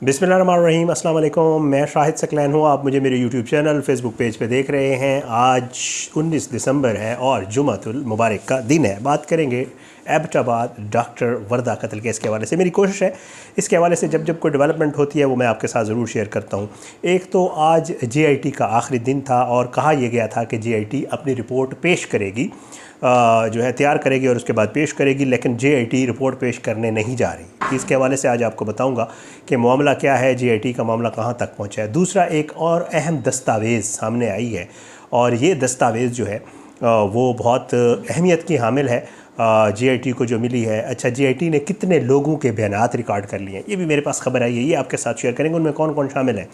बिस्मिल्लाहिर्रहमानिर्रहीम, अस्सलाम वालेकुम। मैं शाहिद सकलैन हूँ। आप मुझे मेरे यूट्यूब चैनल फेसबुक पेज पे देख रहे हैं। आज 19 दिसंबर है और जुमातुल मुबारक का दिन है। बात करेंगे एबटाबाद डॉक्टर वर्दा कत्ल केस के हवाले से। मेरी कोशिश है इसके हवाले से जब जब कोई डेवलपमेंट होती है वो मैं आपके साथ ज़रूर शेयर करता हूँ। एक तो आज JIT का आखिरी दिन था और कहा यह गया था कि JIT अपनी रिपोर्ट पेश करेगी, जो है तैयार करेगी और उसके बाद पेश करेगी, लेकिन JIT रिपोर्ट पेश करने नहीं जा रही। इसके हवाले से आज आपको बताऊंगा कि मामला क्या है, JIT का मामला कहां तक पहुंचा है। दूसरा, एक और अहम दस्तावेज़ सामने आई है और ये दस्तावेज़ जो है वो बहुत अहमियत की हामिल है। JIT को जो मिली है, अच्छा JIT ने कितने लोगों के बयानात रिकॉर्ड कर लिए हैं, ये भी मेरे पास खबर आई है, ये आपके साथ शेयर करेंगे, उनमें कौन कौन शामिल है।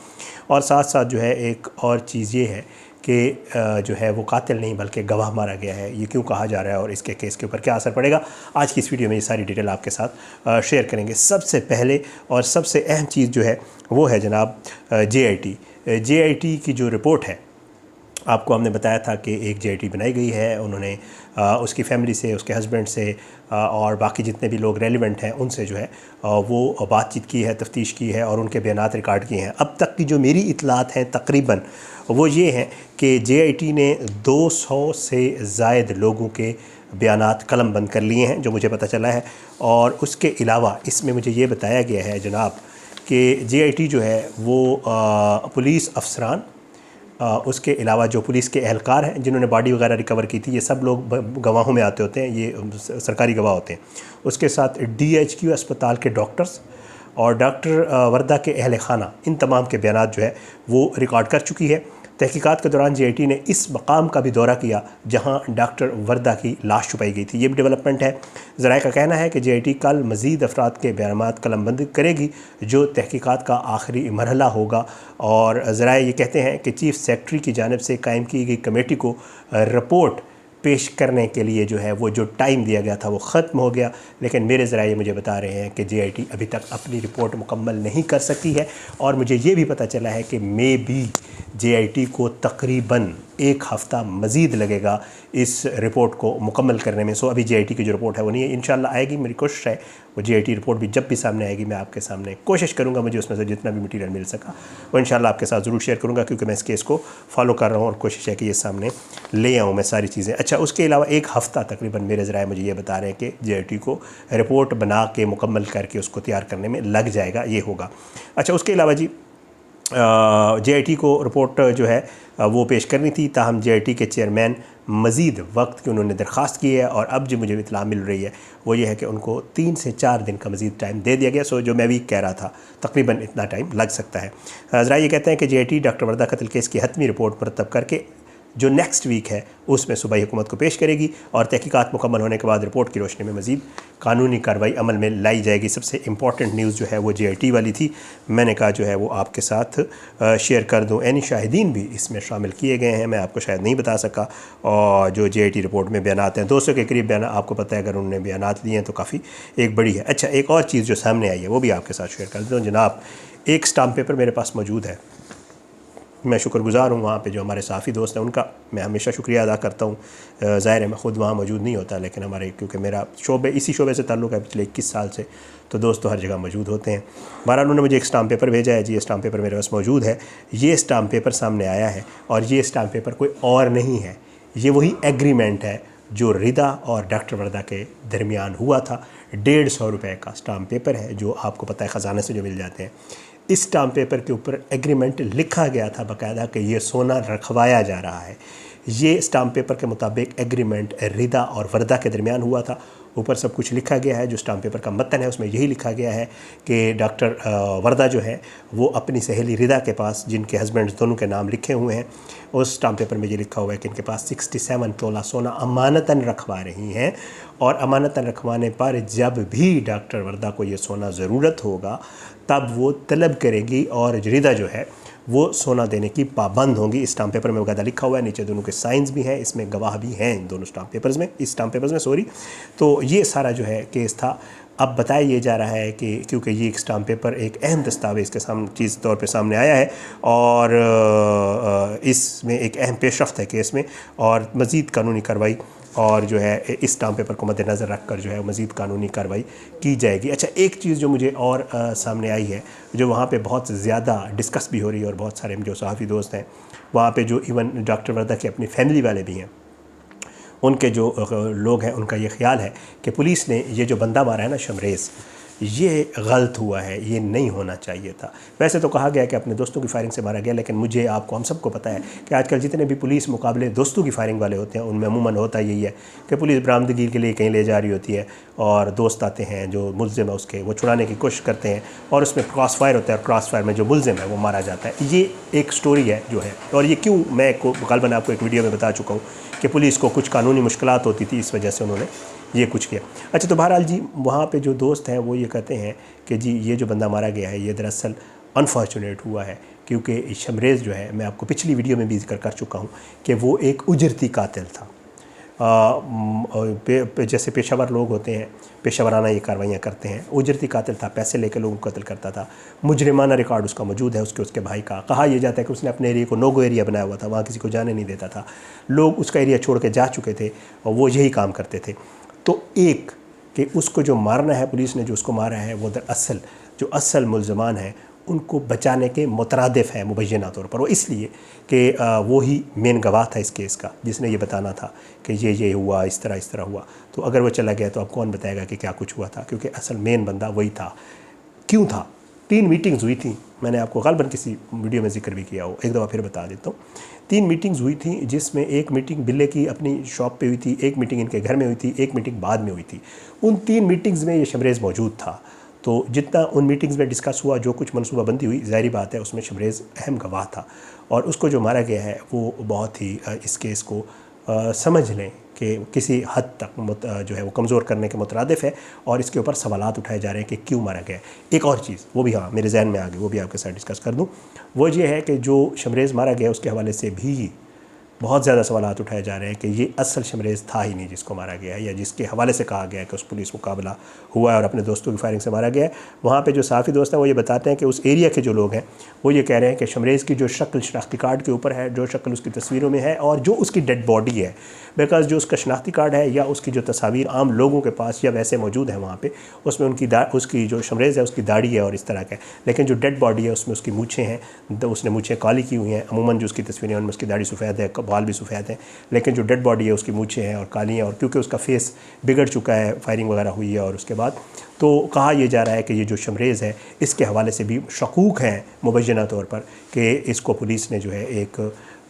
और साथ साथ जो है एक और चीज़ ये है कि जो है वो कातिल नहीं बल्कि गवाह मारा गया है, ये क्यों कहा जा रहा है और इसके केस के ऊपर क्या असर पड़ेगा। आज की इस वीडियो में ये सारी डिटेल आपके साथ शेयर करेंगे। सबसे पहले और सबसे अहम चीज़ जो है वो है जनाब JIT की जो रिपोर्ट है। आपको हमने बताया था कि एक JIT बनाई गई है, उन्होंने उसकी फैमिली से, उसके हस्बैंड से और बाकी जितने भी लोग रेलिवेंट हैं उनसे जो है वो बातचीत की है, तफ्तीश की है और उनके बयानात रिकॉर्ड किए हैं। अब तक की जो मेरी इतलात हैं तकरीबन वो ये हैं कि JIT ने 200 से ज़ायद लोगों के बयानात कलम बंद कर लिए हैं, जो मुझे पता चला है। और उसके अलावा इसमें मुझे ये बताया गया है जनाब कि JIT जो है वो पुलिस अफसरान, उसके अलावा जो पुलिस के एहलकार हैं जिन्होंने बॉडी वगैरह रिकवर की थी, ये सब लोग गवाहों में आते होते हैं, ये सरकारी गवाह होते हैं। उसके साथ DHQ अस्पताल के डॉक्टर्स और डॉक्टर वर्दा के अहल खाना, इन तमाम के बयानात जो है वो रिकॉर्ड कर चुकी है। तहकीकात के दौरान JIT ने इस मकाम का भी दौरा किया जहां डॉक्टर वर्दा की लाश छुपाई गई थी, ये भी डेवलपमेंट है। ज़राए का कहना है कि JIT कल मज़ीद अफराद के बयानात कलमबंद करेगी, जो तहकीकात का आखिरी मरहला होगा। और ज़राए ये कहते हैं कि चीफ़ सेक्रेटरी की जानिब से कायम की गई कमेटी को रिपोर्ट पेश करने के लिए जो है वो जो टाइम दिया गया था वो ख़त्म हो गया, लेकिन मेरे ज़राए मुझे बता रहे हैं कि JIT अभी तक अपनी रिपोर्ट मुकम्मल नहीं कर सकी है। और मुझे ये भी पता चला है कि मे बी JIT को तकरीबन एक हफ़्ता मज़ीद लगेगा इस रिपोर्ट को मुकम्मल करने में। सो अभी JIT की जो रिपोर्ट है वो नहीं है, इंशाल्लाह आएगी। मेरी कोशिश है वो JIT रिपोर्ट भी जब भी सामने आएगी मैं आपके सामने कोशिश करूँगा, मुझे उसमें से जितना भी मटीरियल मिल सका वो इंशाल्लाह आपके साथ ज़रूर शेयर करूँगा, क्योंकि मैं इस केस को फॉलो कर रहा हूँ और कोशिश है कि ये सामने ले आऊँ मैं सारी चीज़ें। अच्छा, उसके अलावा एक हफ़्ता तकरीबन मेरे ज़राए मुझे ये बता रहे हैं कि JIT को रिपोर्ट बना के मुकम्मल करके उसको तैयार करने में लग जाएगा, ये होगा। अच्छा, उसके अलावा जी JIT को रिपोर्ट जो है वो पेश करनी थी, ताहम JIT के चेयरमैन मज़ीद वक्त की उन्होंने दरख्वास्त की है। और अब जो मुझे इत्तला मिल रही है वो ये है कि उनको 3 से 4 दिन का मज़ीद टाइम दे दिया गया। सो जो मैं भी कह रहा था तकरीबन इतना टाइम लग सकता है। ज़रा ये कहते हैं कि JIT डॉक्टर वर्दा कत्ल केस की हतमी रिपोर्ट मुरतब करके जो नेक्स्ट वीक है उसमें सूबाई हुकूमत को पेश करेगी और तहकीकात मुकम्मल होने के बाद रिपोर्ट की रोशनी में मज़ीद कानूनी कार्रवाई अमल में लाई जाएगी। सबसे इंपॉर्टेंट न्यूज़ जो है वो JIT वाली थी, मैंने कहा जो है वो आपके साथ शेयर कर दूँ। यानी शाहिदीन भी इसमें शामिल किए गए हैं, मैं आपको शायद नहीं बता सका। और जो JIT रिपोर्ट में बयानात हैं 200 के करीब बयान, आपको पता है अगर उन्होंने बयानात लिए हैं तो काफ़ी एक बड़ी है। अच्छा, एक और चीज़ जो सामने आई है वो भी आपके साथ शेयर कर दूँ जनाब। एक स्टाम्प पेपर मेरे पास मौजूद है, मैं शुक्रगुज़ार हूँ वहाँ पे जो हमारे साफ़ी दोस्त हैं उनका मैं हमेशा शुक्रिया अदा करता हूँ। ज़ाहिर है मैं ख़ुद वहाँ मौजूद नहीं होता, लेकिन हमारे क्योंकि मेरा शोबे इसी शोबे से ताल्लुक़ है पिछले 21 साल से, तो दोस्त तो हर जगह मौजूद होते हैं। बहरहाल उन्होंने मुझे एक स्टाम्प पेपर भेजा है जी, ये स्टाम्प पेपर मेरे पास मौजूद है। ये स्टाम्प पेपर सामने आया है और ये स्टाम्प पेपर कोई और नहीं है, ये वही एग्रीमेंट है जो रिदा और डॉक्टर वर्दा के दरमियान हुआ था। 150 रुपये का स्टाम्प पेपर है जो आपको पता है ख़जाने से जो मिल जाते हैं। इस स्टाम्प पेपर के ऊपर एग्रीमेंट लिखा गया था बाकायदा कि ये सोना रखवाया जा रहा है। ये स्टाम्प पेपर के मुताबिक एग्रीमेंट रिदा और वर्दा के दरमियान हुआ था। ऊपर सब कुछ लिखा गया है, जो स्टाम्प पेपर का मतन है उसमें यही लिखा गया है कि डॉक्टर वर्दा जो है वो अपनी सहेली रिदा के पास, जिनके हस्बैंड्स दोनों के नाम लिखे हुए हैं, उस स्टाम्प पेपर में ये लिखा हुआ है कि इनके पास 67 तोला सोना अमानतन रखवा रही हैं और अमानतन रखवाने पर जब भी डॉक्टर वर्दा को ये सोना ज़रूरत होगा तब वो तलब करेगी और रिदा जो है वो सोना देने की पाबंद होंगी। इस स्टाम्प पेपर में वगैरह लिखा हुआ है, नीचे दोनों के साइंस भी हैं, इसमें गवाह भी हैं इन दोनों स्टाम्प पेपर्स में, इस स्टाम्प पेपर्स में सॉरी। तो ये सारा जो है केस था। अब बताया ये जा रहा है कि क्योंकि ये एक स्टाम्प पेपर एक अहम दस्तावेज़ के चीज़ तौर पे सामने आया है और इसमें एक अहम पेशरफ्त है केस में और मज़ीद कानूनी कार्रवाई और जो है इस स्टाम्प पेपर को मद्देनज़र रख कर जो है मज़ीद कानूनी कार्रवाई की जाएगी। अच्छा, एक चीज़ जो मुझे और सामने आई है, जो वहाँ पे बहुत ज़्यादा डिस्कस भी हो रही है और बहुत सारे जो सहाफ़ी दोस्त हैं वहाँ पे, जो इवन डॉक्टर वर्दा के अपनी फैमिली वाले भी हैं, उनके जो लोग हैं, उनका ये ख्याल है कि पुलिस ने ये जो बंदा मारा है ना शमरेज़, ये गलत हुआ है, ये नहीं होना चाहिए था। वैसे तो कहा गया कि अपने दोस्तों की फायरिंग से मारा गया, लेकिन मुझे, आपको, हम सबको पता है कि आजकल जितने भी पुलिस मुकाबले दोस्तों की फायरिंग वाले होते हैं उनमें अमूमन होता यही है कि पुलिस बरामदगी के लिए कहीं ले जा रही होती है और दोस्त आते हैं जो मुलजिम है उसके, वो छुड़ाने की कोशिश करते हैं और उसमें क्रॉस फायर होता है और क्रॉस फायर में जो मुलजिम है वो मारा जाता है। ये एक स्टोरी है जो है, और ये क्यों, मैं गालिबन आपको एक वीडियो में बता चुका हूँ कि पुलिस को कुछ कानूनी मुश्किलात होती थी, इस वजह से उन्होंने ये कुछ किया। अच्छा, तो बहरहाल जी वहाँ पे जो दोस्त हैं वो ये कहते हैं कि जी ये जो बंदा मारा गया है ये दरअसल अनफॉर्चुनेट हुआ है, क्योंकि शमरेज़ जो है, मैं आपको पिछली वीडियो में भी जिक्र कर चुका हूँ कि वो एक उजरती कातिल था। जैसे पेशावर लोग होते हैं, पेशावराना ये कार्रवाइयाँ करते हैं, उजरती कातिल था, पैसे लेकर लोगों को कत्ल करता था। मुजरिमाना रिकॉर्ड उसका मौजूद है, उसके भाई का। कहा यह जाता है कि उसने अपने एरिया को नोगो एरिया बनाया हुआ था, वहाँ किसी को जाने नहीं देता था, लोग उसका एरिया छोड़ के जा चुके थे और वो यही काम करते थे। तो एक कि उसको जो मारना है, पुलिस ने जो उसको मारा है, वो दरअसल जो असल मुल्ज़मान हैं उनको बचाने के मुतरादिफ है मुबैना तौर पर। वो इसलिए कि वो ही मेन गवाह था इस केस का, जिसने ये बताना था कि ये हुआ, इस तरह हुआ। तो अगर वो चला गया तो अब कौन बताएगा कि क्या कुछ हुआ था, क्योंकि असल मेन बंदा वही था। क्यों था? 3 मीटिंग्स हुई थी, मैंने आपको गालिबन किसी वीडियो में जिक्र भी किया हो, एक दफ़ा फिर बता देता हूँ। 3 मीटिंग्स हुई थी, जिसमें एक मीटिंग बिल्ले की अपनी शॉप पे हुई थी, एक मीटिंग इनके घर में हुई थी, एक मीटिंग बाद में हुई थी। उन 3 मीटिंग्स में ये शमरेज़ मौजूद था। तो जितना उन मीटिंग्स में डिस्कस हुआ, जो कुछ मनसूबाबंदी हुई, ज़ाहिर बात है उसमें शमरेज़ अहम गवाह था। और उसको जो मारा गया है वो बहुत ही इस केस को समझ लें कि किसी हद तक जो है वो कमज़ोर करने के मुतरादिफ है, और इसके ऊपर सवालात उठाए जा रहे हैं कि क्यों मारा गया है। एक और चीज़ वो भी, हाँ, मेरे जहन में आ गई, वो भी आपके साथ डिस्कस कर दूँ। वो ये है कि जो शमरेज़ मारा गया उसके हवाले से भी बहुत ज़्यादा सवालात उठाए जा रहे हैं कि ये असल शमरेज़ था ही नहीं जिसको मारा गया है, या जिसके हवाले से कहा गया है कि उस पुलिस मुकाबला हुआ है और अपने दोस्तों की फायरिंग से मारा गया है। वहाँ पे जो साफ़ी दोस्त हैं वो ये बताते हैं कि उस एरिया के जो लोग हैं वो ये कह रहे हैं कि शमरेज़ की जो शक्ल शनाख्ती कार्ड के ऊपर है, जो शक्ल उसकी तस्वीरों में है, और जो उसकी डेड बॉडी है, बिकॉज़ जो उसका शनाख्ती कार्ड है या उसकी जो तस्वीर आम लोगों के पास या वैसे मौजूद है वहाँ पे, उसमें उसकी जो शमरेज़ है उसकी दाढ़ी है और इस तरह का है, लेकिन जो डेड बॉडी है उसमें उसकी मूछें हैं, उसने मूछें काली की हुई हैं। अमूमन जो उसकी तस्वीरें हैं उनमें उसकी दाढ़ी सफ़ेद है, बाल भी सफ़ेद हैं, लेकिन जो डेड बॉडी है उसकी मूछें हैं और काली हैं, और क्योंकि उसका फेस बिगड़ चुका है, फायरिंग वगैरह हुई है और उसके बाद, तो कहा यह जा रहा है कि ये जो शमरेज़ है इसके हवाले से भी शकूक हैं मुबैना तौर पर कि इसको पुलिस ने जो है एक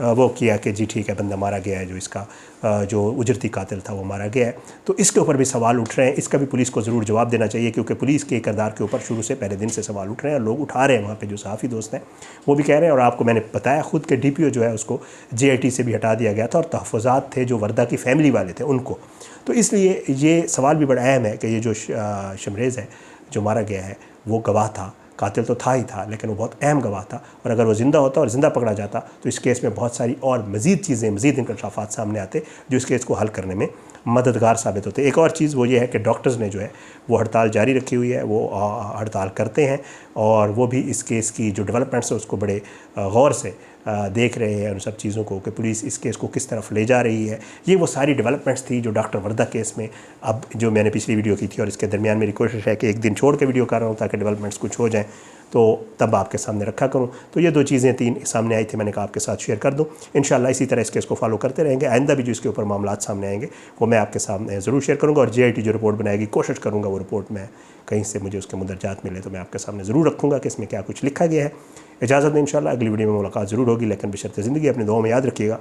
वो किया कि जी ठीक है, बंदा मारा गया है, जो इसका जो उजरती कातिल था वो मारा गया है। तो इसके ऊपर भी सवाल उठ रहे हैं, इसका भी पुलिस को ज़रूर जवाब देना चाहिए, क्योंकि पुलिस के किरदार के ऊपर शुरू से पहले दिन से सवाल उठ रहे हैं और लोग उठा रहे हैं। वहाँ पे जो सहाफ़ी दोस्त हैं वो भी कह रहे हैं, और आपको मैंने बताया खुद के DPO जो है उसको JIT से भी हटा दिया गया था, और तहफ़्फ़ुज़ात थे जो वर्दा की फैमिली वाले थे उनको। तो इसलिए ये सवाल भी बड़ा अहम है कि ये जो शमरेज़ है जो मारा गया है वो गवाह था, कातिल तो था ही था, लेकिन वो बहुत अहम गवाह था, और अगर वो ज़िंदा होता और ज़िंदा पकड़ा जाता तो इस केस में बहुत सारी और मज़ीद चीज़ें, मज़ीद इंकशाफात सामने आते जो इस केस को हल करने में मददगार साबित होते। एक और चीज़ वो ये है कि डॉक्टर्स ने जो है वो हड़ताल जारी रखी हुई है, वो हड़ताल करते हैं, और वो भी इस केस की जो डेवलपमेंट्स है उसको बड़े गौर से देख रहे हैं, उन सब चीज़ों को कि पुलिस इस केस को किस तरफ ले जा रही है। ये वो सारी डेवलपमेंट्स थी जो डॉक्टर वर्दा केस में, अब जो मैंने पिछली वीडियो की थी और इसके दरमियान मेरी कोशिश है कि एक दिन छोड़ के वीडियो कर रहा हूँ ताकि डेवलपमेंट्स कुछ हो जाएँ, तो तब आपके सामने रखा करूँ। तो ये 2 चीज़ें 3 सामने आई थी, मैंने कहा आपके साथ शेयर कर दूँ। इंशाल्लाह इसी तरह इस केस को फॉलो करते रहेंगे, आइंदा भी जो इसके ऊपर मामलात सामने आएंगे वो मैं आपके सामने ज़रूर शेयर करूँगा, और JIT जो रिपोर्ट बनाएगी कोशिश करूँगा वो रिपोर्ट में कहीं से मुझे उसके मुंदरजात मिले तो मैं आपके सामने ज़रूर रखूँगा कि इसमें क्या कुछ लिखा गया है। इजाज़त दें, इंशाल्लाह अगली वीडियो में मुलाकात ज़रूर होगी, लेकिन बशर्ते ज़िंदगी अपनी दुआओं में याद रखिएगा।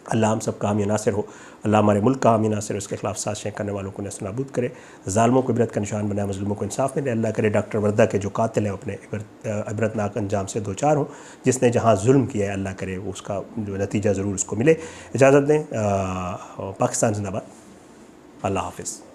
अल्लाह हम सब का हामी नासिर हो, अल्लाह हमारे मुल्क का हामी नासिर, उसके खिलाफ साजिशें करने वालों को नेस्त नाबूद करे, ज़ालिमों को इबरत का निशान बनाए, मज़लूमों को इंसाफ मिले। अल्लाह करे डॉक्टर वर्दा के जो कातिल हैं अपने इबरतनाक अंजाम से 2 चार हों, जिसने जहाँ जुल्म किया है अल्लाह करे वो उसका जो नतीजा ज़रूर उसको मिले। इजाज़त दें, पाकिस्तान जिंदाबाद, अल्लाह हाफ़िज़।